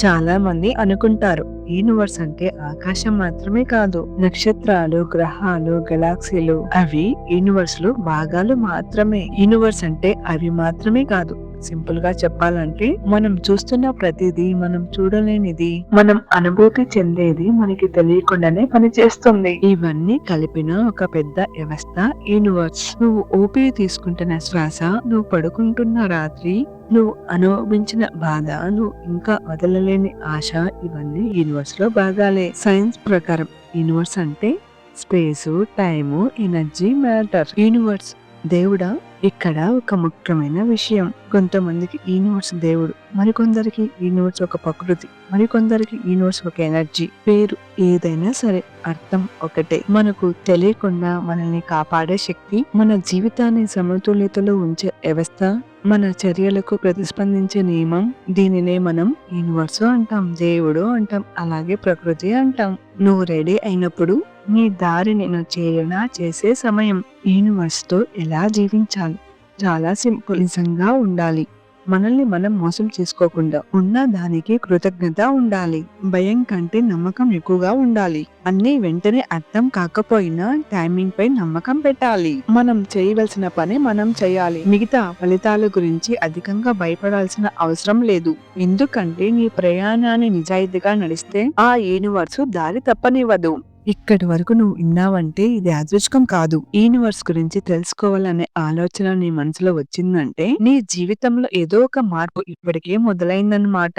చాలా మంది అనుకుంటారు యూనివర్స్ అంటే ఆకాశం మాత్రమే కాదు, నక్షత్రాలు, గ్రహాలు, గెలాక్సీలు అవి యూనివర్స్ లో భాగాలు మాత్రమే. యూనివర్స్ అంటే అవి మాత్రమే కాదు. సింపుల్ గా చెప్పాలంటే మనం చూస్తున్న ప్రతిదీ, మనం చూడలేనిది, మనం అనుభూతి చెందేది మనకి తెలియకుండానే పనిచేస్తుంది. ఇవన్నీ కలిపిన ఒక పెద్ద వ్యవస్థ యూనివర్స్. నువ్వు ఊపిరి తీసుకుంటున్న శ్వాస, నువ్వు పడుకుంటున్న రాత్రి, నువ్వు అనుభవించిన బాధ, నువ్వు ఇంకా వదలలేని ఆశ, ఇవన్నీ యూనివర్స్ లో భాగాలే. సైన్స్ ప్రకారం యూనివర్స్ అంటే space, time, energy, matter. Universe దేవుడా? ఇక్కడ ఒక ముఖ్యమైన విషయం. కొంతమందికి యూనివర్స్ దేవుడు, మరికొందరికి యూనివర్స్ ఒక ప్రకృతి, మరికొందరికి యూనివర్స్ ఒక ఎనర్జీ. పేరు ఏదైనా సరే అర్థం ఒకటే. మనకు తెలియకుండా మనల్ని కాపాడే శక్తి, మన జీవితాన్ని సమతుల్యతలో ఉంచే వ్యవస్థ, మన చర్యలకు ప్రతిస్పందించే నియమం, దీనినే మనం యూనివర్స్ అంటాం, దేవుడు అంటాం, అలాగే ప్రకృతి అంటాం. నువ్వు రెడీ అయినప్పుడు నీ దారిని నువ్వు చేరేలా చేసే సమయం. యూనివర్స్ తో ఎలా జీవించాలి? చాలా సింపుల్. నిజంగా ఉండాలి, మనల్ని మనం మోసం చేసుకోకుండా ఉన్న దానికి కృతజ్ఞత ఉండాలి, భయం కంటే నమ్మకం ఎక్కువగా ఉండాలి, అన్ని వెంటనే అర్థం కాకపోయినా టైమింగ్ పై నమ్మకం పెట్టాలి, మనం చేయవలసిన పని మనం చేయాలి, మిగతా ఫలితాల గురించి అధికంగా భయపడాల్సిన అవసరం లేదు. ఎందుకంటే నీ ప్రయాణాన్ని నిజాయితీగా నడిస్తే ఆ యూనివర్స్ దారి తప్పనివ్వదు. ఇక్కడి వరకు నువ్వు విన్నావంటే ఇది యాదృచ్ఛికం కాదు. యూనివర్స్ గురించి తెలుసుకోవాలనే ఆలోచన నీ మనసులో వచ్చిందంటే నీ జీవితంలో ఏదో ఒక మార్పు ఇప్పటికే మొదలైందన్నమాట.